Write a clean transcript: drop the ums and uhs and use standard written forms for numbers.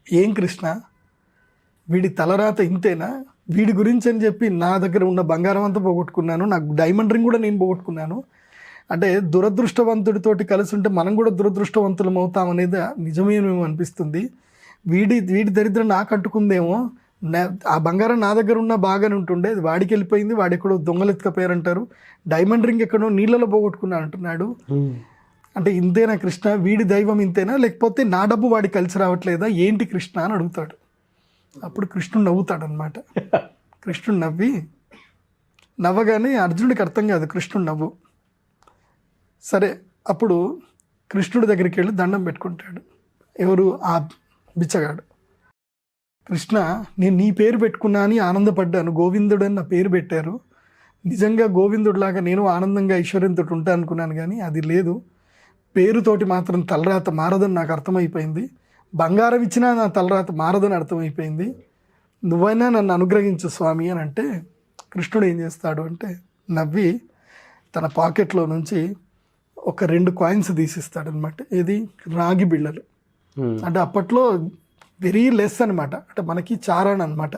ఏం కృష్ణ వీడి తలరాత ఇంతేనా, వీడి గురించి అని చెప్పి నా దగ్గర ఉన్న బంగారం అంతా పోగొట్టుకున్నాను, నాకు డైమండ్ రింగ్ కూడా నేను పోగొట్టుకున్నాను, అంటే దురదృష్టవంతుడితోటి కలిసి ఉంటే మనం కూడా దురదృష్టవంతులం అవుతాం అనేది నిజమేమేమో అనిపిస్తుంది. వీడి దరిద్రం నాకు అంటుకుందేమో, ఆ బంగారం నా దగ్గర ఉన్న బాగానే ఉంటుండే, అది వాడికి వెళ్ళిపోయింది, వాడు ఎక్కడో దొంగలెత్తుకపోయారంటారు, డైమండ్ రింగ్ ఎక్కడో నీళ్ళలో పోగొట్టుకున్నా అంటున్నాడు. అంటే ఇంతేనా కృష్ణ, వీడి దైవం ఇంతేనా, లేకపోతే నా డబ్బు వాడికి కలిసి రావట్లేదా, ఏంటి కృష్ణ అని అడుగుతాడు. అప్పుడు కృష్ణుడు నవ్వుతాడు అనమాట. కృష్ణుడు నవ్వగానే అర్జునుడికి అర్థం కాదు కృష్ణుడు నవ్వు. సరే, అప్పుడు కృష్ణుడి దగ్గరికి వెళ్ళి దండం పెట్టుకుంటాడు. ఎవరు? ఆ బిచ్చగాడు. కృష్ణ, నేను నీ పేరు పెట్టుకున్నా అని ఆనందపడ్డాను, గోవిందుడు అని నా పేరు పెట్టారు, నిజంగా గోవిందుడిలాగా నేను ఆనందంగా ఐశ్వర్యంతో ఉంటాను అనుకున్నాను, కానీ అది లేదు, పేరుతోటి మాత్రం తలరాత మారదని నాకు అర్థమైపోయింది, బంగారం ఇచ్చినా నా తలరాత మారదని అర్థమైపోయింది, నువ్వైనా నన్ను అనుగ్రహించు స్వామి అని అంటే, కృష్ణుడు ఏం చేస్తాడు అంటే నవ్వి తన పాకెట్లో నుంచి ఒక 2 కాయిన్స్ తీసిస్తాడు అనమాట. ఏది? రాగి బిళ్ళలు. అంటే అప్పట్లో వెరీ లెస్ అనమాట, అంటే మనకి చారాన్ అనమాట.